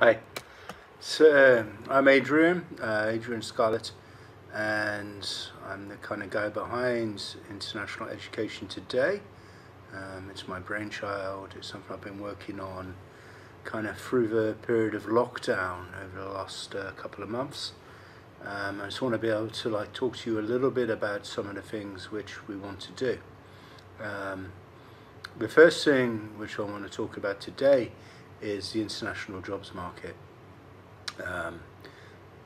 Hi, so I'm Adrian Scarlett, and I'm the kind of guy behind International Education Today. It's my brainchild. It's something I've been working on kind of through the period of lockdown over the last couple of months. I just want to be able to talk to you a little bit about some of the things which we want to do. The first thing which I want to talk about today is the international jobs market.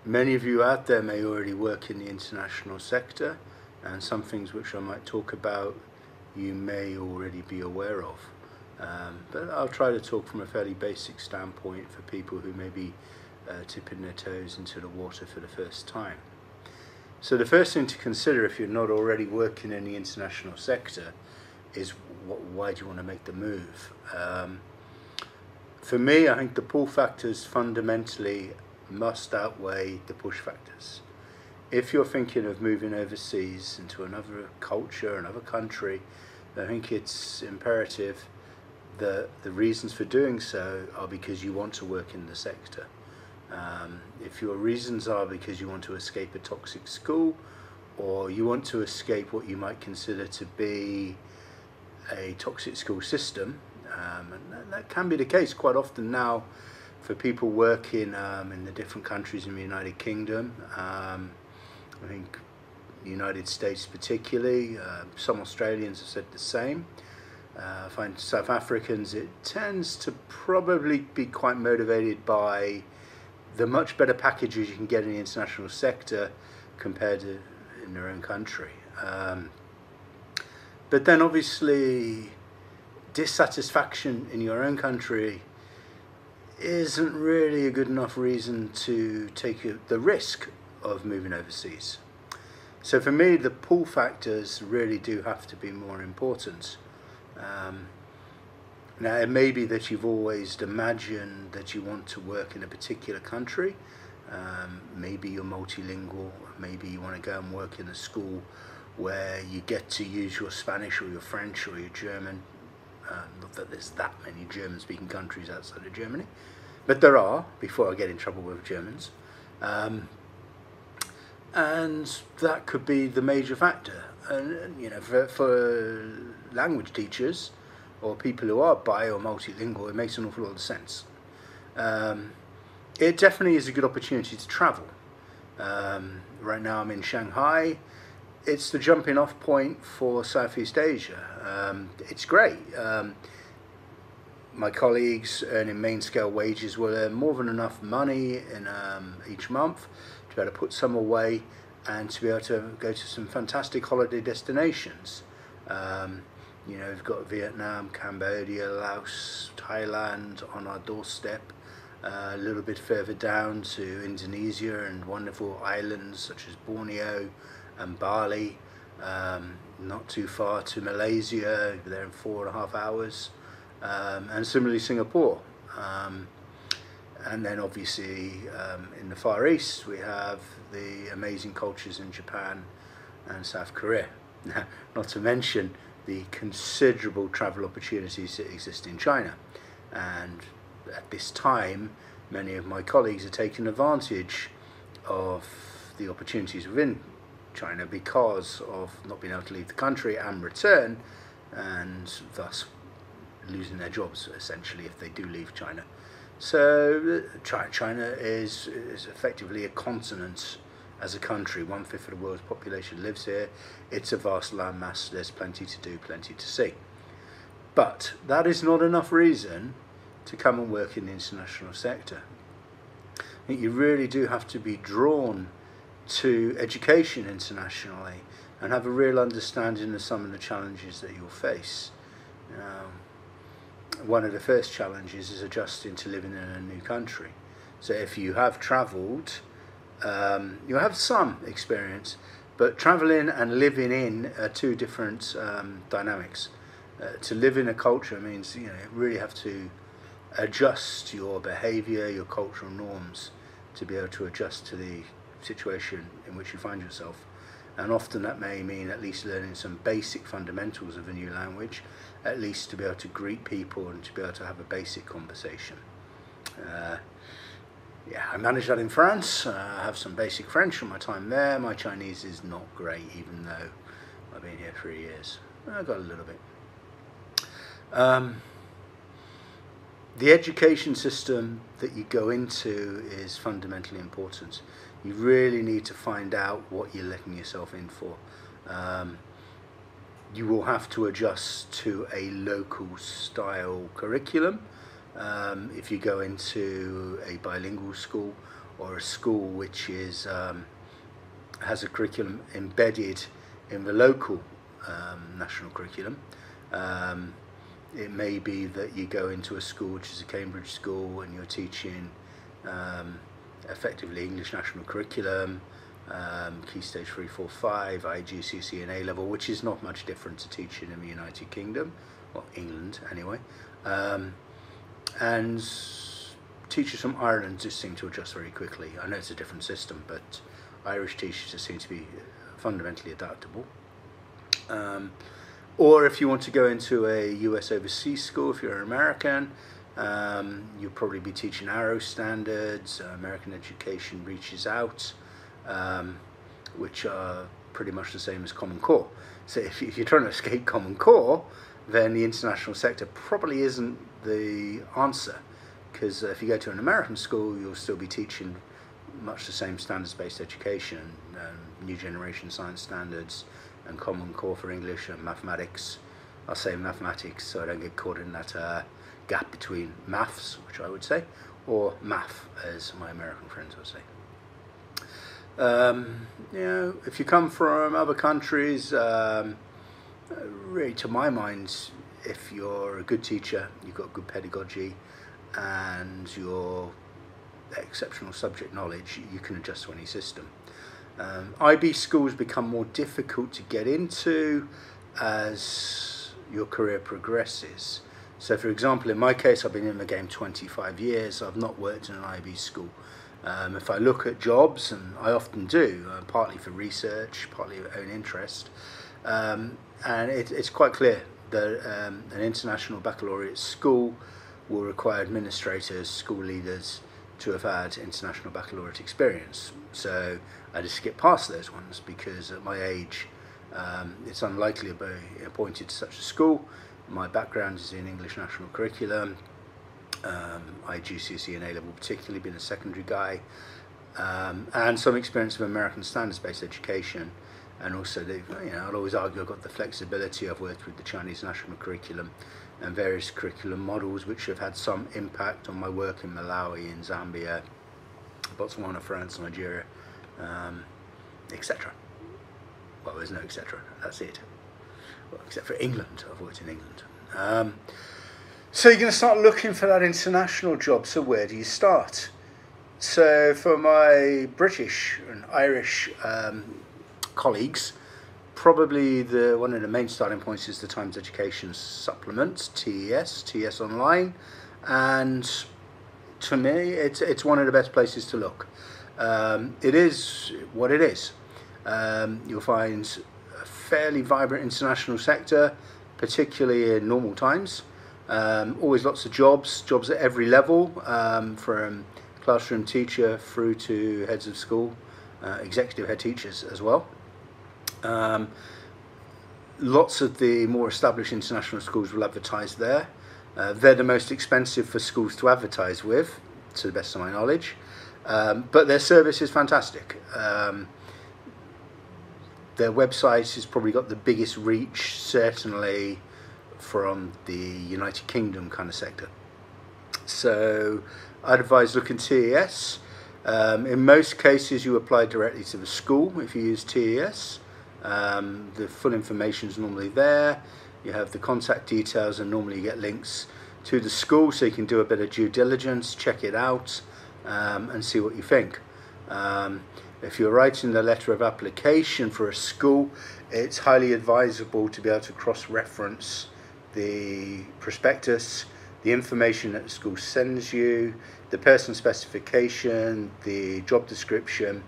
Many of you out there may already work in the international sector, and some things which I might talk about you may already be aware of. But I'll try to talk from a fairly basic standpoint for people who may be tipping their toes into the water for the first time. So the first thing to consider if you're not already working in the international sector is why do you want to make the move? For me, I think the pull factors fundamentally must outweigh the push factors. If you're thinking of moving overseas into another culture, another country, I think it's imperative that the reasons for doing so are because you want to work in the sector. If your reasons are because you want to escape a toxic school, or you want to escape what you might consider to be a toxic school system, and that can be the case quite often now for people working in the different countries in the United Kingdom. I think the United States particularly, some Australians have said the same. I find South Africans, it tends to probably be quite motivated by the much better packages you can get in the international sector compared to in their own country. But then obviously dissatisfaction in your own country isn't really a good enough reason to take the risk of moving overseas. So for me, the pull factors really do have to be more important. Now, it may be that you've always imagined that you want to work in a particular country. Maybe you're multilingual. Maybe you want to go and work in a school where you get to use your Spanish or your French or your German. Not that there's that many German-speaking countries outside of Germany, but there are, before I get in trouble with Germans. And that could be the major factor. And you know, for language teachers or people who are bi or multilingual, it makes an awful lot of sense. It definitely is a good opportunity to travel. Right now I'm in Shanghai. It's the jumping off point for Southeast Asia. It's great. My colleagues earning main scale wages will earn more than enough money in each month to be able to put some away and to be able to go to some fantastic holiday destinations. You know, we've got Vietnam, Cambodia, Laos, Thailand on our doorstep. A little bit further down to Indonesia and wonderful islands such as Borneo and Bali. Not too far to Malaysia, there in 4.5 hours. And similarly Singapore. And then obviously in the Far East we have the amazing cultures in Japan and South Korea. Not to mention the considerable travel opportunities that exist in China. And at this time many of my colleagues are taking advantage of the opportunities within China because of not being able to leave the country and return, and thus losing their jobs essentially if they do leave China. So China is effectively a continent as a country. 1/5 of the world's population lives here. It's a vast landmass. There's plenty to do, plenty to see. But that is not enough reason to come and work in the international sector. I think you really do have to be drawn to education internationally and have a real understanding of some of the challenges that you'll face. One of the first challenges is adjusting to living in a new country. So if you have travelled, you have some experience, but travelling and living in are two different dynamics. To live in a culture means you really have to adjust your behaviour, your cultural norms to be able to adjust to the situation in which you find yourself. And often that may mean at least learning some basic fundamentals of a new language, at least to be able to greet people and to be able to have a basic conversation. Yeah, I managed that in France. I have some basic French from my time there. My Chinese is not great, even though I've been here 3 years. I got a little bit. The education system that you go into is fundamentally important. You really need to find out what you're letting yourself in for. You will have to adjust to a local style curriculum if you go into a bilingual school or a school which is has a curriculum embedded in the local national curriculum. It may be that you go into a school which is a Cambridge school and you're teaching effectively English national curriculum, Key Stage 3, 4, 5, IGCSE and A-level, which is not much different to teaching in the United Kingdom, or England anyway. And teachers from Ireland just seem to adjust very quickly. I know it's a different system, but Irish teachers just seem to be fundamentally adaptable. Or if you want to go into a US overseas school, if you're an American, you'll probably be teaching Arrow standards. American education reaches out, which are pretty much the same as Common Core. So if you're trying to escape Common Core, then the international sector probably isn't the answer, because if you go to an American school, you'll still be teaching much the same standards-based education, new generation science standards, and Common Core for English and mathematics. I'll say mathematics so I don't get caught in that gap between maths, which I would say, or math, as my American friends would say. You know, if you come from other countries, really, to my mind, if you're a good teacher, you've got good pedagogy, and you're exceptional subject knowledge, you can adjust to any system. IB schools become more difficult to get into as your career progresses. So for example, in my case, I've been in the game 25 years, I've not worked in an IB school. If I look at jobs, and I often do, partly for research, partly of own interest, and it's quite clear that an international baccalaureate school will require administrators, school leaders, to have had international baccalaureate experience. So I just skip past those ones because at my age it's unlikely to be appointed to such a school. My background is in English national curriculum, IGCSE and A-level particularly, being a secondary guy, and some experience of American standards-based education. And also, I'll always argue I've got the flexibility. I've worked with the Chinese national curriculum and various curriculum models which have had some impact on my work in Malawi, in Zambia, Botswana, France, Nigeria, etc. Well, there's no etc. That's it. Well, except for England. I've worked in England. So you're going to start looking for that international job. So where do you start? So for my British and Irish colleagues, probably one of the main starting points is the Times Education Supplement, TES Online, and to me it's one of the best places to look. It is what it is. You'll find a fairly vibrant international sector, particularly in normal times. Always lots of jobs at every level, from classroom teacher through to heads of school, executive head teachers as well. Lots of the more established international schools will advertise there. They're the most expensive for schools to advertise with, to the best of my knowledge, but their service is fantastic. Their website has probably got the biggest reach, certainly from the United Kingdom kind of sector. So I'd advise looking TES. In most cases you apply directly to the school if you use TES. The full information is normally there. You have the contact details, and normally you get links to the school so you can do a bit of due diligence, check it out, and see what you think. If you're writing the letter of application for a school, it's highly advisable to be able to cross-reference the prospectus, the information that the school sends you, the person specification, the job description,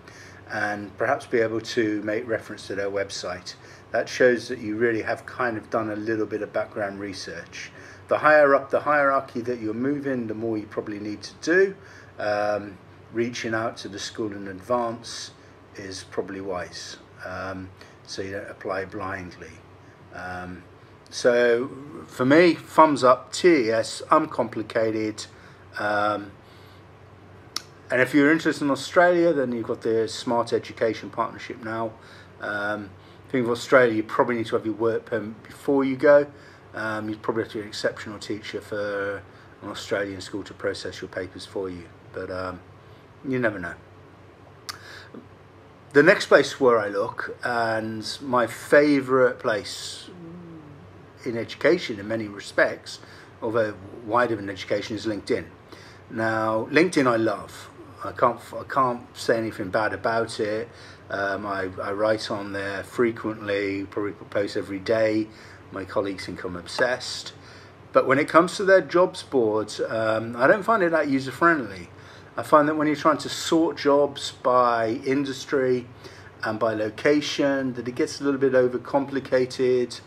and perhaps be able to make reference to their website. That shows that you really have kind of done a little bit of background research. the higher up the hierarchy that you're moving, the more you probably need to do. Reaching out to the school in advance is probably wise, so you don't apply blindly. So for me, thumbs up, TES, uncomplicated. And if you're interested in Australia, then you've got the Smart Education Partnership now. I think of Australia, you probably need to have your work permit before you go. You probably have to be an exceptional teacher for an Australian school to process your papers for you, but you never know. The next place where I look, and my favourite place in education in many respects, although wider in education, is LinkedIn. Now, LinkedIn I love. I can't say anything bad about it. I write on there frequently, probably post every day. My colleagues think I'm obsessed. But when it comes to their jobs boards, I don't find it that user-friendly. I find that when you're trying to sort jobs by industry and by location, that it gets a little bit overcomplicated.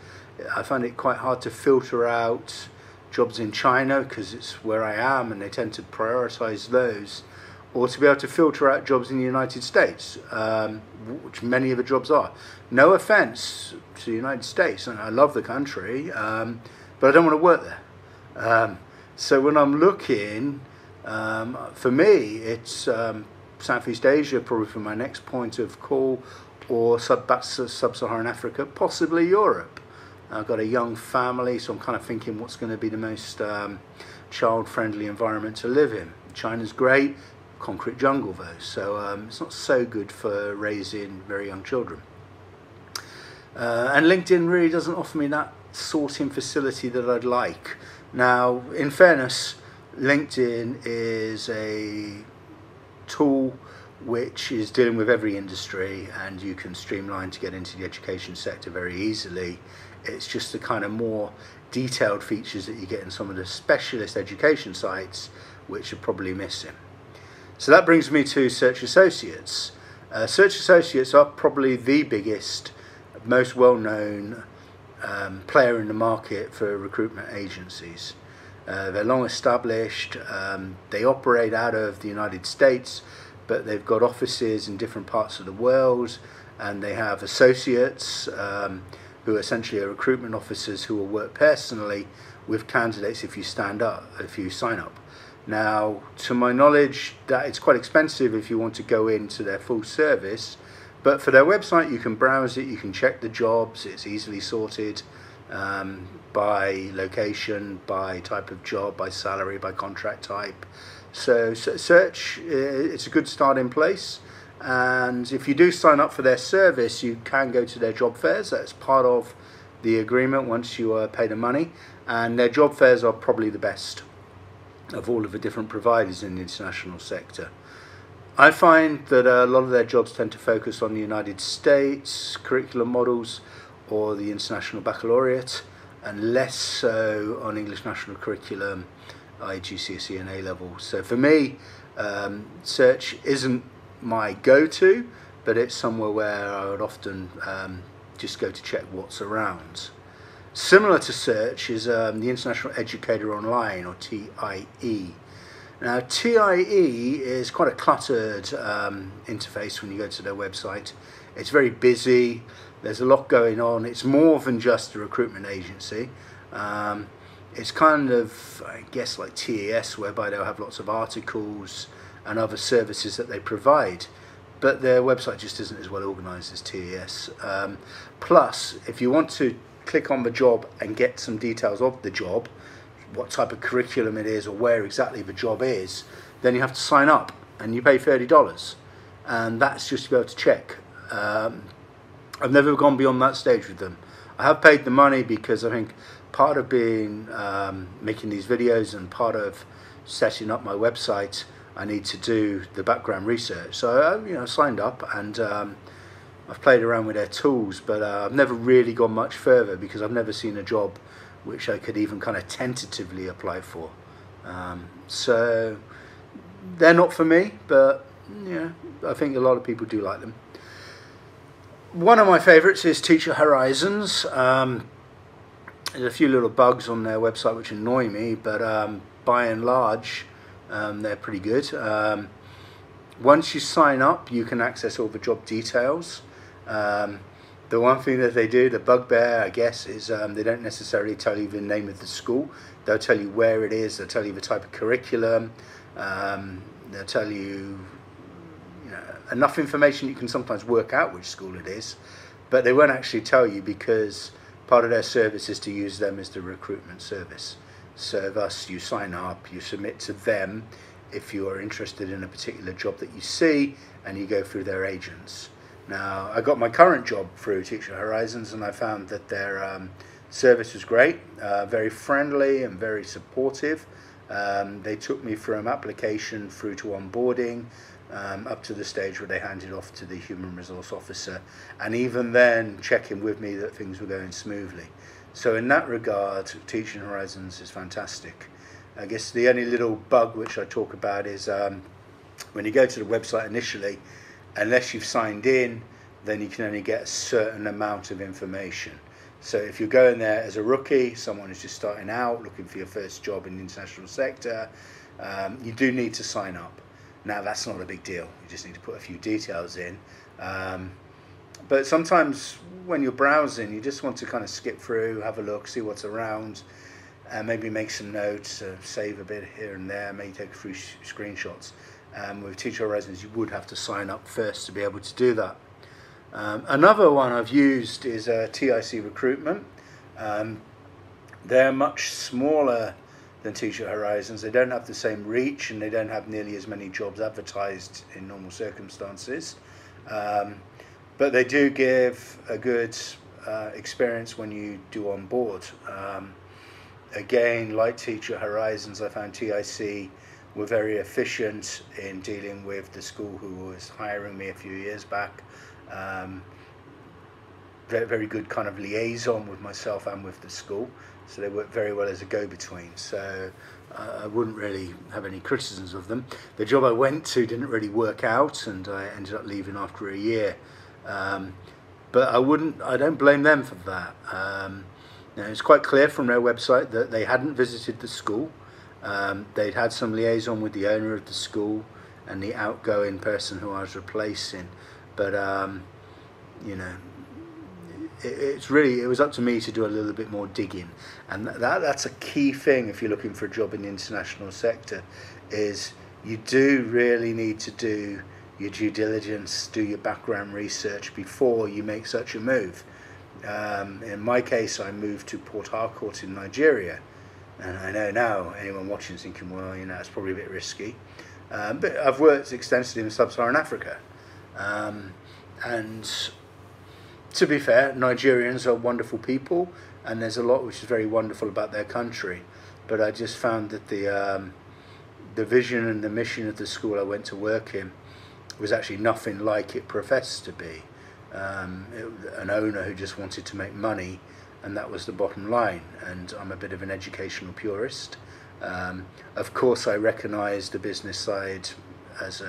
I find it quite hard to filter out jobs in China because it's where I am and they tend to prioritize those, or to be able to filter out jobs in the United States, which many of the jobs are. No offense to the United States, and I love the country, but I don't want to work there. So when I'm looking, for me, it's Southeast Asia, probably for my next point of call, or sub-Saharan Africa, possibly Europe. I've got a young family, so I'm kind of thinking what's going to be the most child-friendly environment to live in. China's great, concrete jungle though, so it's not so good for raising very young children. And LinkedIn really doesn't offer me that sorting facility that I'd like. Now, in fairness, LinkedIn is a tool which is dealing with every industry, and you can streamline to get into the education sector very easily. It's just the kind of more detailed features that you get in some of the specialist education sites which are probably missing. So that brings me to Search Associates. Search Associates are probably the biggest, most well-known player in the market for recruitment agencies. They're long established, they operate out of the United States, but they've got offices in different parts of the world, and they have associates who essentially are recruitment officers who will work personally with candidates if you sign up. Now, to my knowledge, that it's quite expensive if you want to go into their full service, but for their website you can browse it, you can check the jobs, it's easily sorted by location, by type of job, by salary, by contract type. So Search, it's a good starting place. And if you do sign up for their service, you can go to their job fairs. That's part of the agreement once you pay the money. And their job fairs are probably the best of all of the different providers in the international sector. I find that a lot of their jobs tend to focus on the United States curriculum models or the International Baccalaureate, and less so on English National Curriculum, GCSE and A-level. So for me, Search isn't my go-to, but it's somewhere where I would often just go to check what's around. Similar to Search is the International Educator Online, or TIE. Now, TIE is quite a cluttered interface when you go to their website. It's very busy, there's a lot going on, it's more than just a recruitment agency. It's kind of, I guess, like TES, whereby they'll have lots of articles and other services that they provide, but their website just isn't as well organised as TES. Plus, if you want to click on the job and get some details of the job, what type of curriculum it is or where exactly the job is, then you have to sign up and you pay $30, and that's just to be able to check. I've never gone beyond that stage with them. I have paid the money because I think part of being making these videos and part of setting up my website, I need to do the background research. So I signed up, and I've played around with their tools, but I've never really gone much further because I've never seen a job which I could even kind of tentatively apply for. So they're not for me, but yeah, I think a lot of people do like them. One of my favourites is Teacher Horizons. There's a few little bugs on their website which annoy me, but by and large, they're pretty good. Once you sign up, you can access all the job details. The one thing that they do, the bugbear, I guess, is they don't necessarily tell you the name of the school. They'll tell you where it is. They'll tell you the type of curriculum. They'll tell you, enough information you can sometimes work out which school it is, but they won't actually tell you because part of their service is to use them as the recruitment service. So thus you sign up, you submit to them if you are interested in a particular job that you see, and you go through their agents. Now, I got my current job through Teacher Horizons, and I found that their service was great, very friendly and very supportive. They took me from application through to onboarding, up to the stage where they handed off to the human resource officer, and even then checking with me that things were going smoothly. So in that regard, Teaching Horizons is fantastic. I guess the only little bug which I talk about is when you go to the website initially, unless you've signed in, then you can only get a certain amount of information. So if you're going there as a rookie, someone who's just starting out, looking for your first job in the international sector, you do need to sign up. Now, that's not a big deal. You just need to put a few details in. But sometimes when you're browsing, you just want to kind of skip through, have a look, see what's around, and maybe make some notes, save a bit here and there, maybe take a few screenshots. With Teacher Horizons, you would have to sign up first to be able to do that. Another one I've used is Tic Recruitment. They're much smaller than Teacher Horizons. They don't have the same reach, and they don't have nearly as many jobs advertised in normal circumstances. But they do give a good experience when you do on board. Again, like Teacher Horizons, I found TIC were very efficient in dealing with the school who was hiring me a few years back. Very, very good kind of liaison with myself and with the school. So they work very well as a go-between. So I wouldn't really have any criticisms of them. The job I went to didn't really work out, and I ended up leaving after a year. But I don't blame them for that. It's quite clear from their website that they hadn't visited the school. They'd had some liaison with the owner of the school and the outgoing person who I was replacing. But it was up to me to do a little bit more digging, and that's a key thing if you're looking for a job in the international sector, is you do really need to do your due diligence, do your background research before you make such a move. In my case, I moved to Port Harcourt in Nigeria, and I know now anyone watching is thinking, well, it's probably a bit risky, but I've worked extensively in sub-Saharan Africa, and to be fair, Nigerians are wonderful people, and there's a lot which is very wonderful about their country. But I just found that the vision and the mission of the school I went to work in was actually nothing like it professed to be. An owner who just wanted to make money, and that was the bottom line. And I'm a bit of an educational purist. Of course, I recognise the business side as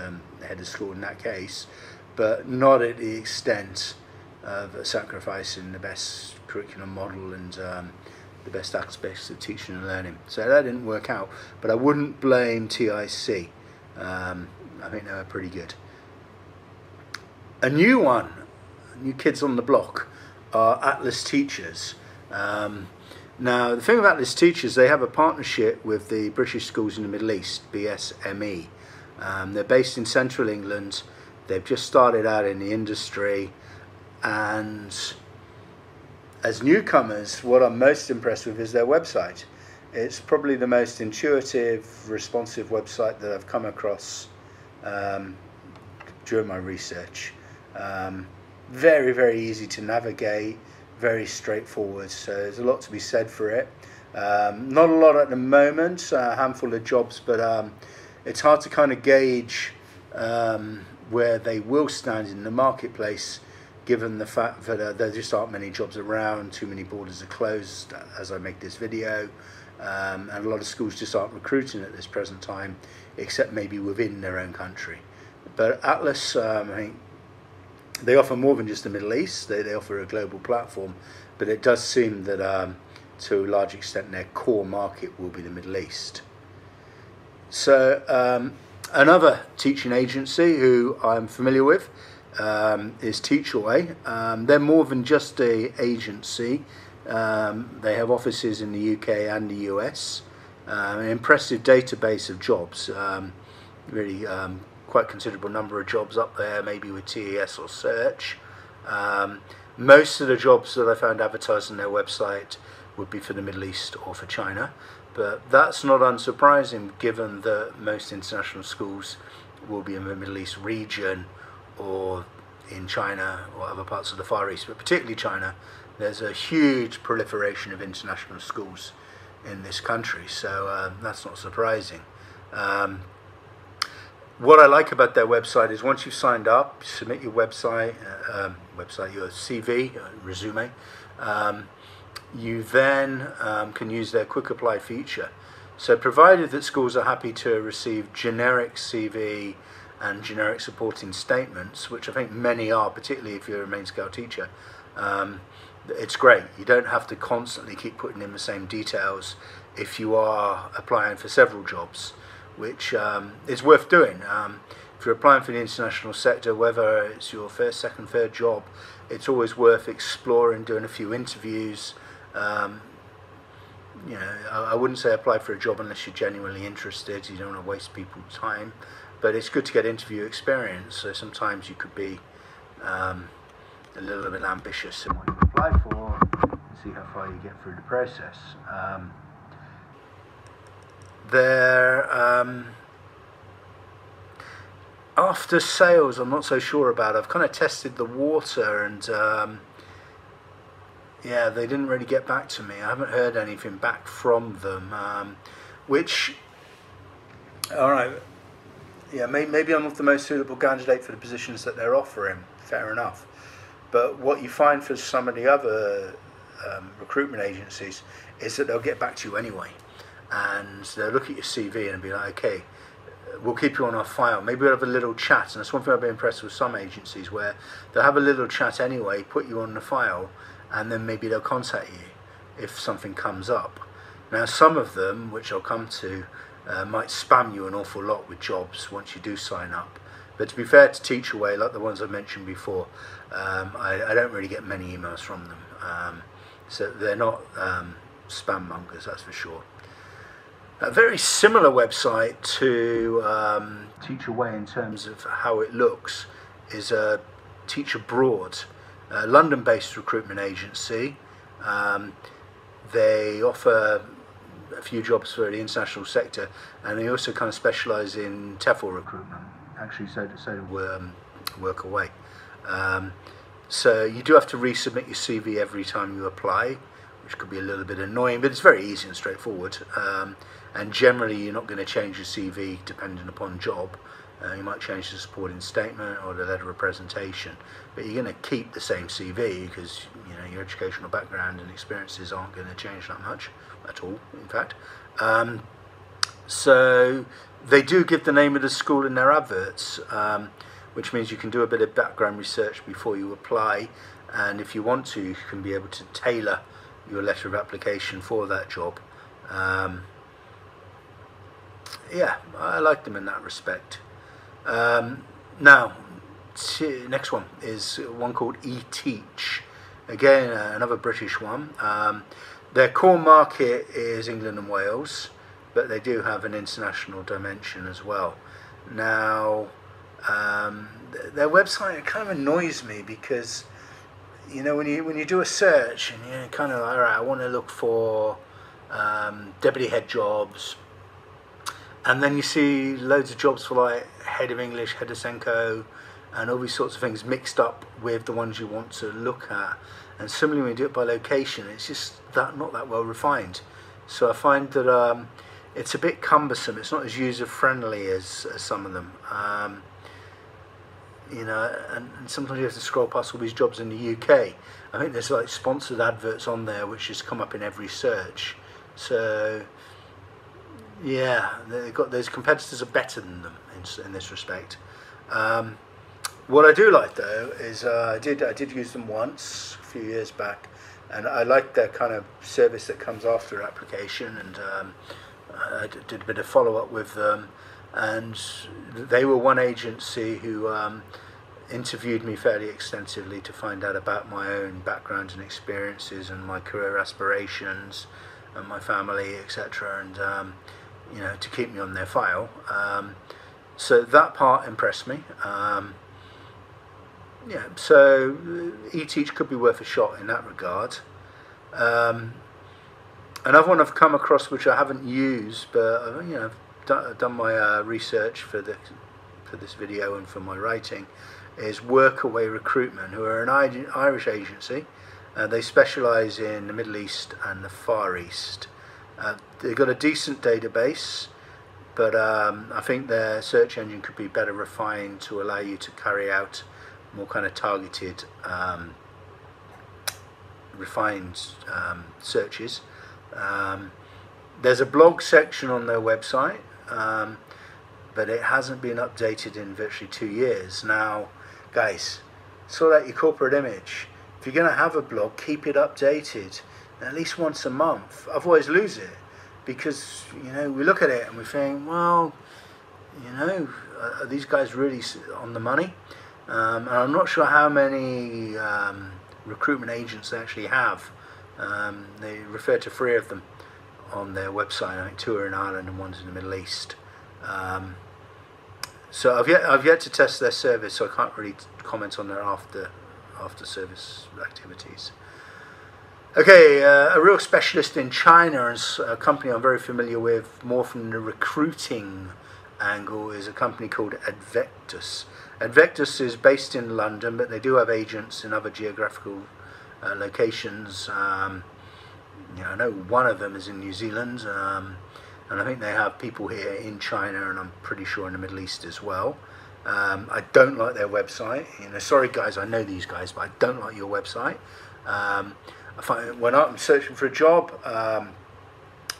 head of school in that case, but not at the extent of sacrificing the best curriculum model and the best aspects of teaching and learning. So that didn't work out, but I wouldn't blame TIC. I think they were pretty good. A new one, new kids on the block, are Atlas Teachers. Now, the thing about Atlas Teachers, they have a partnership with the British Schools in the Middle East, BSME. They're based in central England. They've just started out in the industry, and as newcomers, what I'm most impressed with is their website. It's probably the most intuitive, responsive website that I've come across during my research. Very, very easy to navigate, very straightforward, so there's a lot to be said for it. Not a lot at the moment, a handful of jobs, but it's hard to kind of gauge where they will stand in the marketplace, given the fact that there just aren't many jobs around, too many borders are closed as I make this video, and a lot of schools just aren't recruiting at this present time, except maybe within their own country. But Atlas, I think they offer more than just the Middle East. They offer a global platform, but it does seem that to a large extent their core market will be the Middle East. So another teaching agency who I'm familiar with is Teachaway. They're more than just an agency. They have offices in the UK and the US. An impressive database of jobs, really quite considerable number of jobs up there, maybe with TES or Search. Most of the jobs that I found advertised on their website would be for the Middle East or for China, but that's not unsurprising given that most international schools will be in the Middle East region or in China or other parts of the Far East, but particularly China. There's a huge proliferation of international schools in this country, so that's not surprising. What I like about their website is once you've signed up, submit your website, your CV, resume, you then can use their quick apply feature. So provided that schools are happy to receive generic CV and generic supporting statements, which I think many are, particularly if you're a main scale teacher, it's great. You don't have to constantly keep putting in the same details if you are applying for several jobs, which is worth doing. If you're applying for the international sector, whether it's your first, second, third job, it's always worth exploring, doing a few interviews. You know, I wouldn't say apply for a job unless you're genuinely interested. You don't want to waste people's time, but it's good to get interview experience. So sometimes you could be a little bit ambitious in what you apply for and see how far you get through the process. After sales, I'm not so sure about. I've kind of tested the water, and yeah, they didn't really get back to me. I haven't heard anything back from them, which, all right, yeah, maybe I'm not the most suitable candidate for the positions that they're offering. Fair enough. But what you find for some of the other recruitment agencies is that they'll get back to you anyway, and they'll look at your CV and be like, okay, we'll keep you on our file. Maybe we'll have a little chat. And that's one thing I've been impressed with some agencies, where they'll have a little chat anyway, put you on the file, and then maybe they'll contact you if something comes up. Now, some of them, which I'll come to, might spam you an awful lot with jobs once you do sign up. But to be fair to Teachaway, like the ones I mentioned before, I don't really get many emails from them. So they're not spam mongers, that's for sure. A very similar website to Teachaway in terms of how it looks is Teach Abroad, a London-based recruitment agency. They offer a few jobs for the international sector, and they also kind of specialise in TEFL recruitment. Actually, so work away. So you do have to resubmit your CV every time you apply, which could be a little bit annoying, but it's very easy and straightforward. And generally, you're not going to change your CV depending upon job. You might change the supporting statement or the letter of presentation, but you're going to keep the same CV because you know your educational background and experiences aren't going to change that much at all, in fact. So they do give the name of the school in their adverts, which means you can do a bit of background research before you apply, and if you want to, you can be able to tailor your letter of application for that job. Yeah, I like them in that respect. Now, next one is one called eTeach. Again, another British one. Their core market is England and Wales, but they do have an international dimension as well. Now, their website kind of annoys me because, you know, when you do a search and you're kind of like, all right, I want to look for deputy head jobs, and then you see loads of jobs for like head of English, head of Senko, and all these sorts of things mixed up with the ones you want to look at. And similarly, when you do it by location, it's just not that well refined. So I find that it's a bit cumbersome. It's not as user friendly as some of them. You know, and sometimes you have to scroll past all these jobs in the UK. I think there's like sponsored adverts on there which just come up in every search. So yeah, those competitors are better than them in this respect. What I do like though is I did use them once a few years back. and I like the kind of service that comes after application, and I did a bit of follow-up with them, and they were one agency who interviewed me fairly extensively to find out about my own background and experiences and my career aspirations and my family, etc., and to keep me on their file. So that part impressed me. So eTeach could be worth a shot in that regard. Another one I've come across, which I haven't used, but I've done my research for this video and for my writing, is Workaway Recruitment, who are an Irish agency. They specialise in the Middle East and the Far East. They've got a decent database, but I think their search engine could be better refined to allow you to carry out more kind of targeted, refined searches. There's a blog section on their website, but it hasn't been updated in virtually 2 years. Now, guys, sort out your corporate image. If you're going to have a blog, keep it updated at least once a month. Otherwise, lose it, because we look at it and we think, well, are these guys really on the money? And I'm not sure how many recruitment agents they actually have. They refer to 3 of them on their website. I think 2 are in Ireland and 1's in the Middle East. So I've yet to test their service, so I can't really comment on their after service activities. Okay, a real specialist in China, and a company I'm very familiar with, more from the recruiting angle, is a company called Advectus. Advectus is based in London, but they do have agents in other geographical locations. I know one of them is in New Zealand, and I think they have people here in China, and I'm pretty sure in the Middle East as well. I don't like their website. Sorry guys, I know these guys, but I don't like your website. I find when I'm searching for a job, I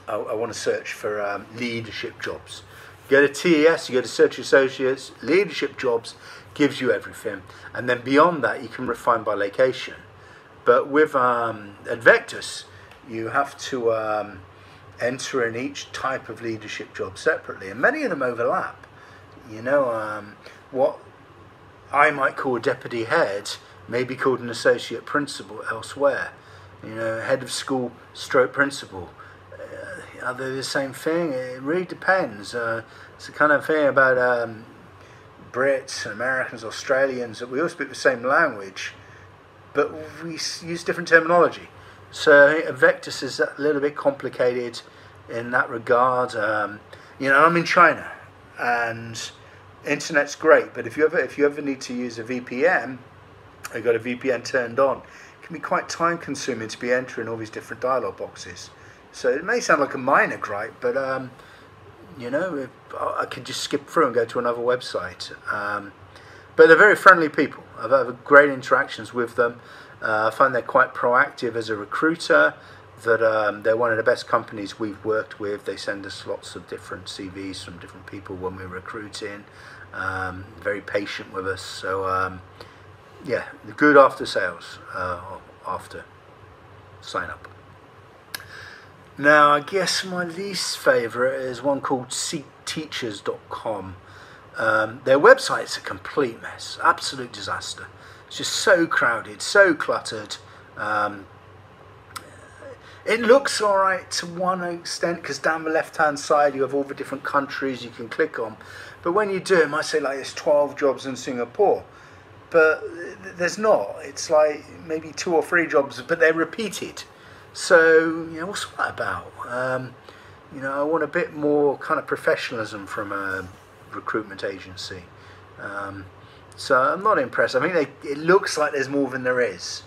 want to search for leadership jobs. You go to TES, you go to Search Associates, leadership jobs gives you everything, and then beyond that you can refine by location. But with Advectus, you have to enter in each type of leadership job separately, and many of them overlap. What I might call a deputy head may be called an associate principal elsewhere. Head of school stroke principal. Are they the same thing? It really depends. It's the kind of thing about Brits, Americans, Australians, that we all speak the same language, but we use different terminology. So Advectus is a little bit complicated in that regard. I'm in China, and internet's great, but if you ever need to use a VPN, I've got a VPN turned on, it can be quite time consuming to be entering all these different dialog boxes. So it may sound like a minor gripe, but I could just skip through and go to another website. But they're very friendly people. I've had great interactions with them. I find they're quite proactive as a recruiter, that they're one of the best companies we've worked with. They send us lots of different CVs from different people when we're recruiting. Very patient with us. So good after sales, after sign up. Now, I guess my least favourite is one called seekteachers.com. Their website's a complete mess, absolute disaster. It's just so crowded, so cluttered. It looks alright to one extent, because down the left hand side you have all the different countries you can click on, but when you do, it might say like there's 12 jobs in Singapore, but there's not. It's like maybe 2 or 3 jobs, but they're repeated. So what's that about? I want a bit more kind of professionalism from a recruitment agency. So I'm not impressed. I think it looks like there's more than there is.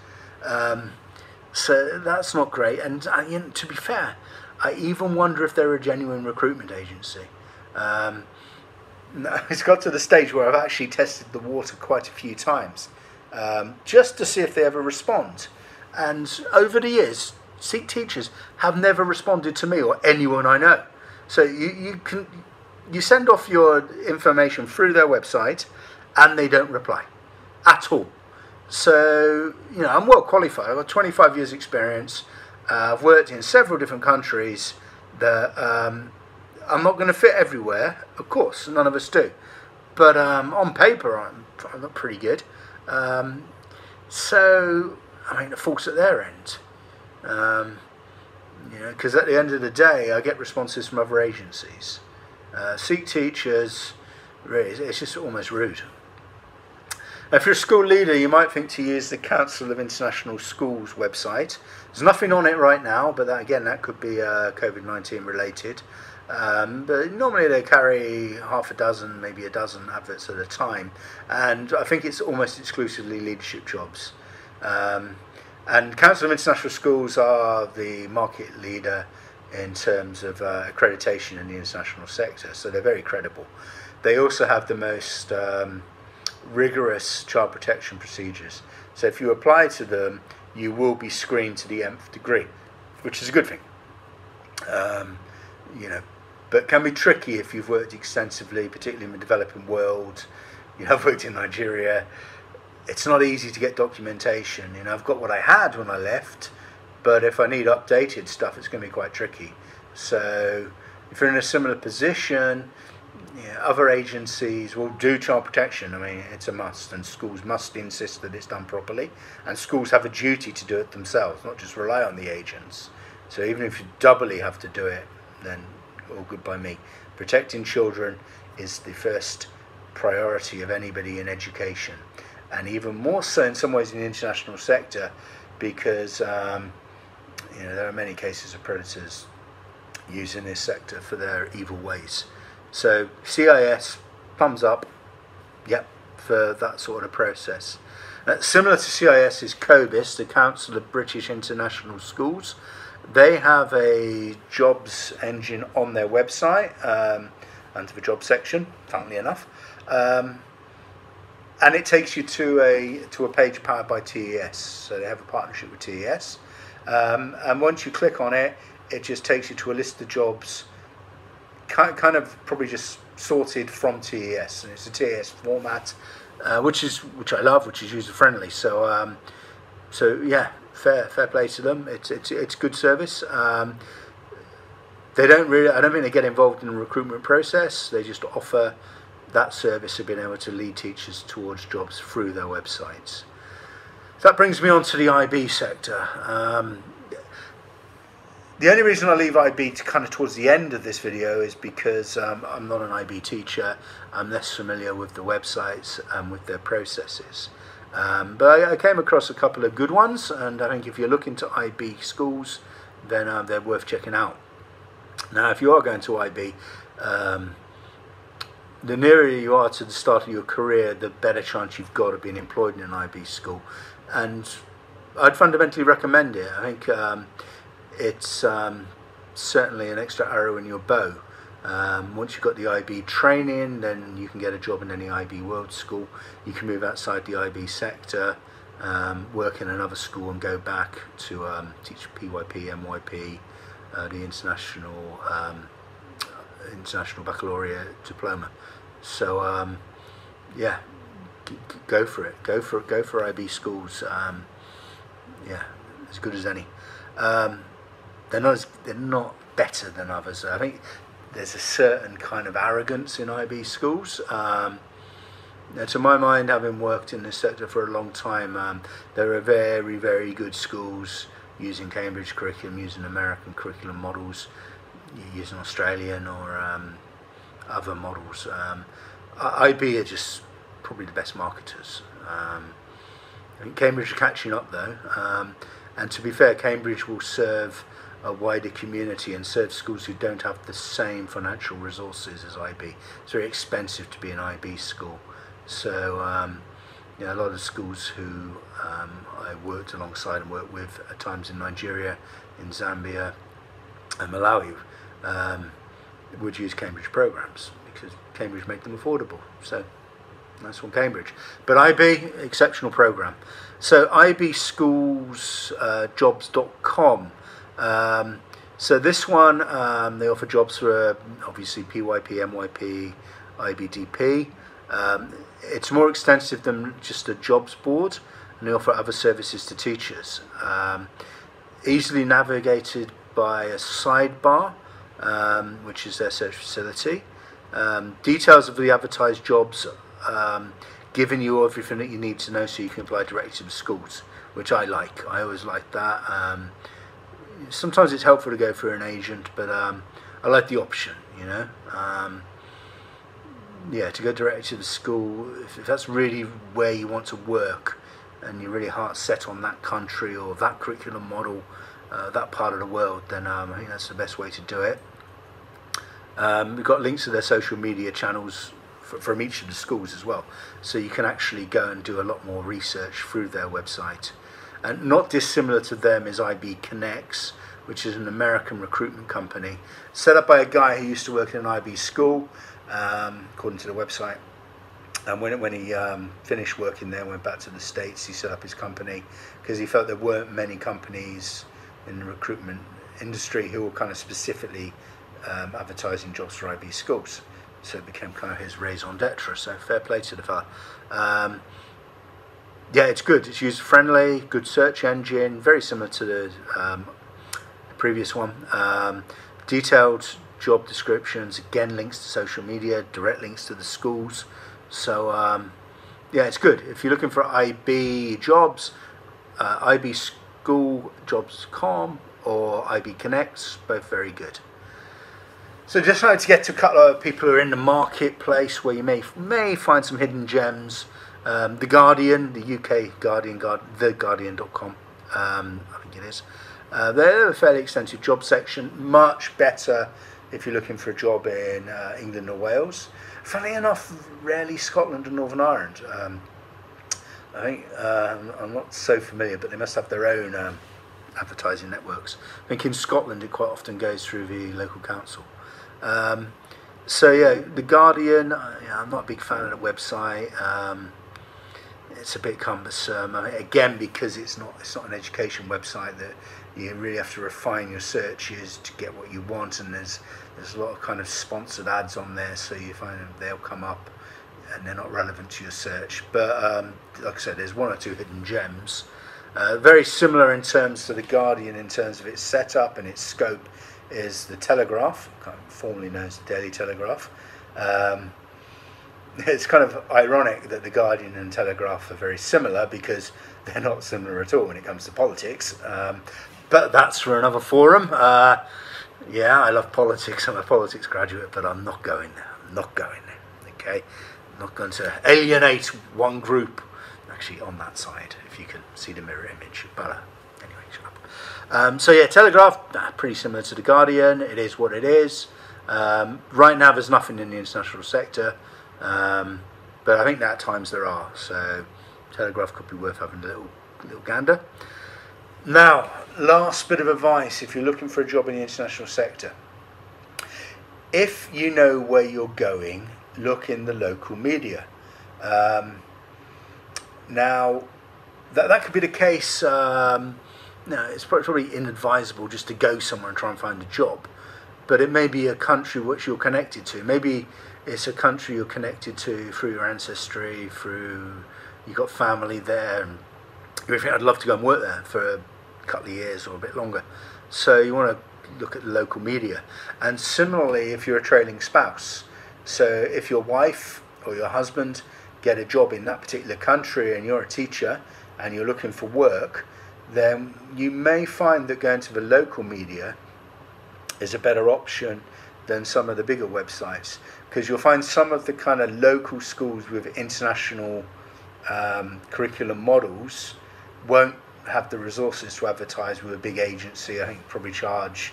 So that's not great. And to be fair, I even wonder if they're a genuine recruitment agency. It's got to the stage where I've actually tested the water quite a few times, just to see if they ever respond. And over the years, Seek Teachers have never responded to me or anyone I know. So you send off your information through their website, and they don't reply at all. So, I'm well qualified. I've got 25 years experience. I've worked in several different countries that I'm not going to fit everywhere, of course, none of us do. But on paper, I'm pretty good. So, the fault's at their end. Because at the end of the day, I get responses from other agencies. Seek teachers, really, it's just almost rude. Now, if you're a school leader, you might think to use the Council of International Schools website. There's nothing on it right now, but that could be COVID-19 related. But normally they carry half a dozen, maybe a dozen adverts at a time, and I think it's almost exclusively leadership jobs. And Council of International Schools are the market leader in terms of accreditation in the international sector, so they're very credible. They also have the most rigorous child protection procedures. So if you apply to them, you will be screened to the nth degree, which is a good thing. But can be tricky if you've worked extensively, particularly in the developing world. I've worked in Nigeria. It's not easy to get documentation. I've got what I had when I left, but if I need updated stuff, it's going to be quite tricky. So if you're in a similar position, other agencies will do child protection. It's a must, and schools must insist that it's done properly, and schools have a duty to do it themselves, not just rely on the agents. So even if you doubly have to do it, then all good by me. Protecting children is the first priority of anybody in education, and even more so in some ways in the international sector, because there are many cases of predators using this sector for their evil ways. So CIS, thumbs up, yep, for that sort of process. Similar to CIS is COBIS, the Council of British International Schools. They have a jobs engine on their website, under the job section, funnily enough, and it takes you to a page powered by TES. So they have a partnership with TES, and once you click on it, it just takes you to a list of jobs, kind of probably just sorted from TES, and it's a TES format, which I love, which is user friendly. So yeah, fair play to them. It's good service. They don't really, I don't think they get involved in the recruitment process. They just offer that service of being able to lead teachers towards jobs through their websites. So that brings me on to the IB sector. The only reason I leave IB to kind of towards the end of this video is because I'm not an IB teacher. I'm less familiar with the websites and with their processes. But I came across a couple of good ones, and I think if you're looking to IB schools, then they're worth checking out. Now, if you are going to IB, the nearer you are to the start of your career, the better chance you've got of being employed in an IB school. And I'd fundamentally recommend it. I think it's certainly an extra arrow in your bow. Once you've got the IB training, then you can get a job in any IB World School. You can move outside the IB sector, work in another school, and go back to teach PYP, MYP, the international baccalaureate diploma. So yeah, go for it. Go for IB schools. Yeah, as good as any. They're not better than others. I think there's a certain kind of arrogance in IB schools. Now, to my mind, having worked in this sector for a long time, there are very, very good schools using Cambridge curriculum, using American curriculum models, using Australian or other models. IB are just probably the best marketers. I think Cambridge are catching up though, and to be fair, Cambridge will serve a wider community and serve schools who don't have the same financial resources as IB. It's very expensive to be an IB school. So a lot of schools who I worked alongside and worked with at times in Nigeria, in Zambia and Malawi would use Cambridge programs because Cambridge make them affordable. So that's from Cambridge. But IB, exceptional program. So ibschools.jobs.com. So this one, they offer jobs for obviously PYP, MYP, IBDP. It's more extensive than just a jobs board. and they offer other services to teachers. Easily navigated by a sidebar, which is their search facility. Details of the advertised jobs, giving you everything that you need to know so you can apply directly to the schools, which I like. I always like that. Sometimes it's helpful to go through an agent, but I like the option, you know. Yeah, to go directly to the school, if that's really where you want to work and you're really heart set on that country or that curriculum model, that part of the world, then I think that's the best way to do it. We've got links to their social media channels from each of the schools as well, so you can actually go and do a lot more research through their website. And not dissimilar to them is IB Connects, which is an American recruitment company set up by a guy who used to work in an IB school, according to the website. And when he finished working there, went back to the States, he set up his company because he felt there weren't many companies in the recruitment industry who were kind of specifically advertising jobs for IB schools. So it became kind of his raison d'etre. So fair play to the fella. Yeah, it's good. It's user friendly, good search engine, very similar to the previous one. Detailed job descriptions, again links to social media, direct links to the schools. So yeah, it's good. If you're looking for IB jobs, ibschooljobs.com or IB Connects, both very good. So just wanted to get to a couple of people who are in the marketplace where you may find some hidden gems. The Guardian, the UK Guardian, theguardian.com, I think it is. They're a fairly extensive job section, much better if you're looking for a job in England or Wales. Funnily enough, rarely Scotland and Northern Ireland. I think, I'm not so familiar, but they must have their own advertising networks. I think in Scotland it quite often goes through the local council. So yeah, The Guardian, I'm not a big fan of the website. It's a bit cumbersome. I mean, again, because it's not an education website that you really have to refine your searches to get what you want, and there's a lot of kind of sponsored ads on there, so you find they'll come up and they're not relevant to your search. But like I said, there's one or two hidden gems. Very similar in terms to The Guardian in terms of its setup and its scope is The Telegraph, kind of formerly known as the Daily Telegraph. It's kind of ironic that The Guardian and Telegraph are very similar because they're not similar at all when it comes to politics. But that's for another forum. Yeah, I love politics. I'm a politics graduate, but I'm not going there. I'm not going there. Okay, I'm not going to alienate one group. Actually, on that side, if you can see the mirror image. But anyway, shut up. So yeah, Telegraph, pretty similar to The Guardian. It is what it is. Right now, there's nothing in the international sector. But I think that at times there are, so Telegraph could be worth having a little gander. Now, last bit of advice if you're looking for a job in the international sector. If you know where you're going, look in the local media. Now, that could be the case. No, it's probably inadvisable just to go somewhere and try and find a job. But it may be a country which you're connected to. Maybe it's a country you're connected to through your ancestry, you've got family there, and you think, I'd love to go and work there for a couple of years or a bit longer. So you want to look at the local media. And similarly, if you're a trailing spouse, so if your wife or your husband get a job in that particular country and you're a teacher and you're looking for work, then you may find that going to the local media is a better option than some of the bigger websites, because you'll find some of the kind of local schools with international curriculum models won't have the resources to advertise with a big agency. I think probably charge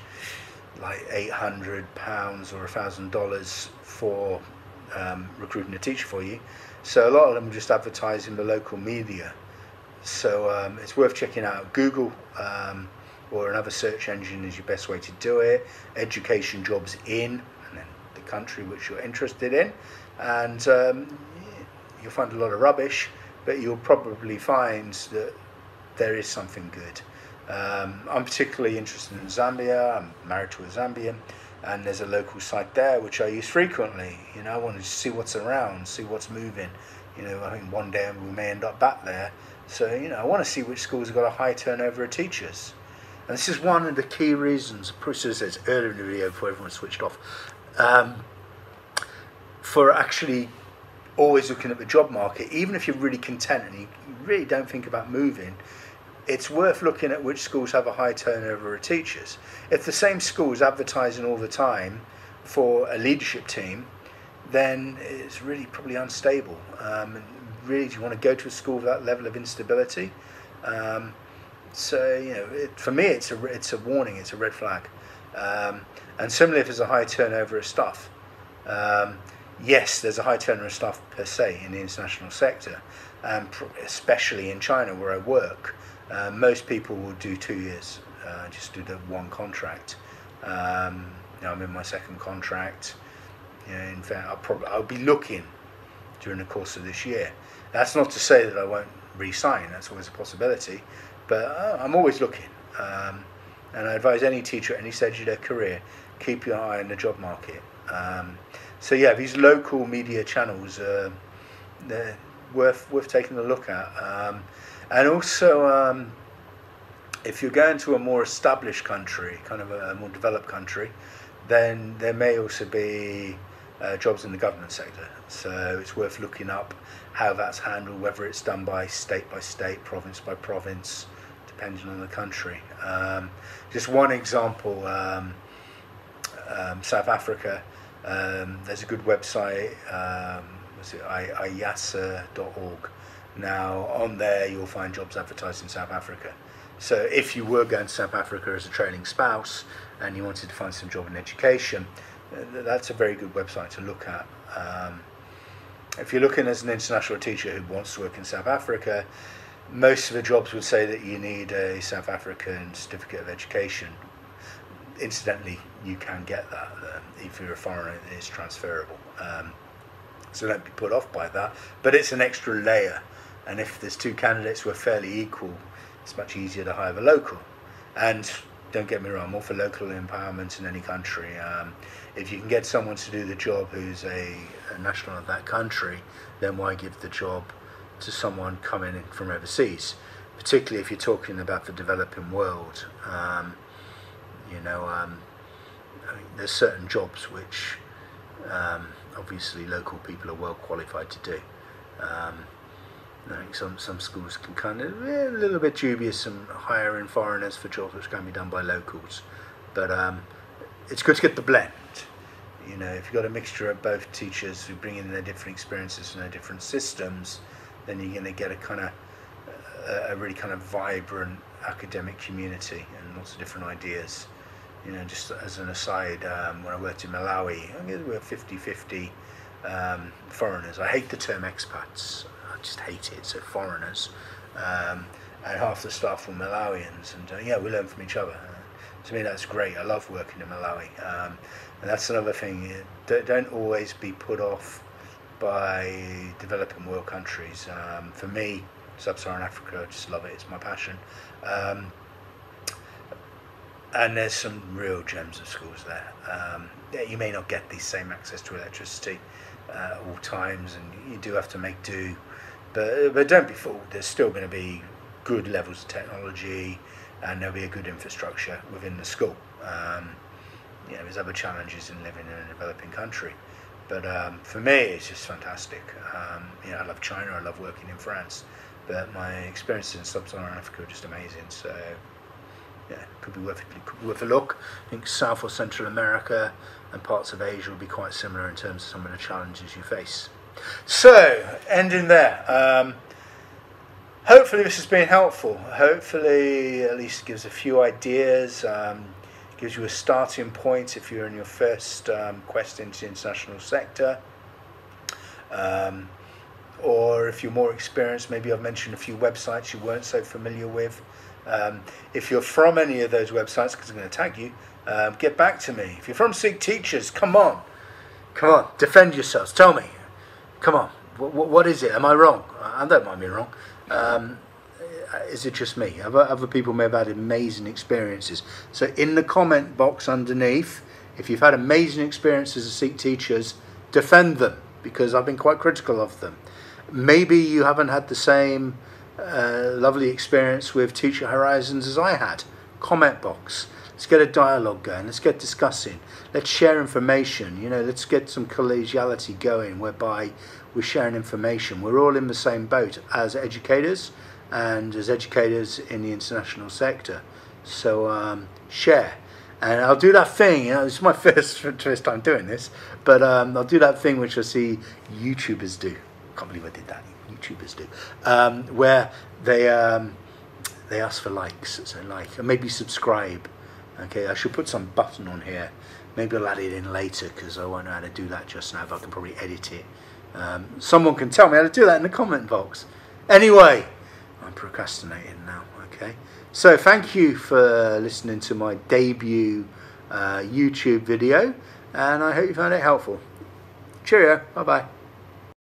like £800 or $1,000 for recruiting a teacher for you. So a lot of them just advertise in the local media. So it's worth checking out. Google or another search engine is your best way to do it. Education jobs in, and then the country which you're interested in. And you'll find a lot of rubbish, but you'll probably find that there is something good. I'm particularly interested in Zambia. I'm married to a Zambian, and there's a local site there which I use frequently. I want to see what's around, see what's moving. I think one day we may end up back there, So, I want to see which schools have got a high turnover of teachers. And this is one of the key reasons, Bruce says earlier in the video before everyone switched off, for actually always looking at the job market. Even if you're really content and you really don't think about moving, it's worth looking at which schools have a high turnover of teachers. If the same school is advertising all the time for a leadership team, then it's really probably unstable. And really, do you want to go to a school with that level of instability? For me, it's a warning, it's a red flag. And similarly, if there's a high turnover of staff, yes, there's a high turnover of staff per se in the international sector, especially in China where I work. Most people will do 2 years, just do the one contract. I'm in my second contract. In fact, I'll be looking during the course of this year. That's not to say that I won't re-sign. That's always a possibility, but I'm always looking. And I advise any teacher at any stage of their career, keep your eye on the job market. These local media channels, they're worth taking a look at. And also, if you're going to a more established country, kind of a more developed country, then there may also be jobs in the government sector. So it's worth looking up how that's handled, whether it's done by state, province by province, depending on the country. Just one example, South Africa, there's a good website, iasa.org. Now, on there you'll find jobs advertised in South Africa. So if you were going to South Africa as a training spouse and you wanted to find some job in education, that's a very good website to look at. If you're looking as an international teacher who wants to work in South Africa, most of the jobs would say that you need a South African certificate of education. Incidentally, you can get that. If you're a foreigner, it is transferable. So don't be put off by that. But it's an extra layer. And if there's two candidates who are fairly equal, it's much easier to hire the local. And don't get me wrong, I'm all for local empowerment in any country. If you can get someone to do the job who's a national of that country, then why give the job to someone coming in from overseas? Particularly if you're talking about the developing world. There's certain jobs which obviously local people are well qualified to do. I think some schools can kind of a little bit dubious and hiring foreigners for jobs which can be done by locals, but it's good to get the blend. If you've got a mixture of both teachers who bring in their different experiences and their different systems, then you're going to get a really kind of vibrant academic community and lots of different ideas. Just as an aside, when I worked in Malawi, I guess we were 50-50 foreigners. I hate the term expats. I just hate it. So foreigners, and half the staff were Malawians, and we learn from each other. To me, that's great. I love working in Malawi, and that's another thing. Don't always be put off by developing world countries. For me, Sub-Saharan Africa, I just love it. It's my passion. And there's some real gems of schools there. You may not get the same access to electricity at all times, and you do have to make do. But don't be fooled. There's still going to be good levels of technology, and there'll be a good infrastructure within the school. There's other challenges in living in a developing country. But for me, it's just fantastic. I love China. I love working in France. But my experiences in Sub-Saharan Africa are just amazing. So could be worth a look. I think South or Central America and parts of Asia will be quite similar in terms of some of the challenges you face. So, ending there. Hopefully this has been helpful. Hopefully at least gives a few ideas, gives you a starting point if you're in your first quest into the international sector. Or if you're more experienced, maybe I've mentioned a few websites you weren't so familiar with. If you're from any of those websites, because I'm going to tag you, get back to me. If you're from Seek Teachers, come on, defend yourselves. Tell me, come on, what is it? Am I wrong? I don't mind being wrong. Is it just me? Other people may have had amazing experiences. So in the comment box underneath, if you've had amazing experiences as Seek Teachers, defend them, because I've been quite critical of them. Maybe you haven't had the same lovely experience with Teacher Horizons as I had. Comment box. Let's get a dialogue going. Let's get discussing. Let's share information. Let's get some collegiality going whereby we're sharing information. We're all in the same boat as educators and as educators in the international sector. So share. And I'll do that thing, this is my first time doing this, but I'll do that thing which I see YouTubers do. Can't believe I did that. YouTubers do, where they ask for likes, so like, and maybe subscribe. Okay, I should put some button on here. Maybe I'll add it in later because I won't know how to do that just now, but I can probably edit it. Someone can tell me how to do that in the comment box. Anyway, I'm procrastinating now. Okay, so thank you for listening to my debut YouTube video, and I hope you found it helpful. Cheerio, bye bye.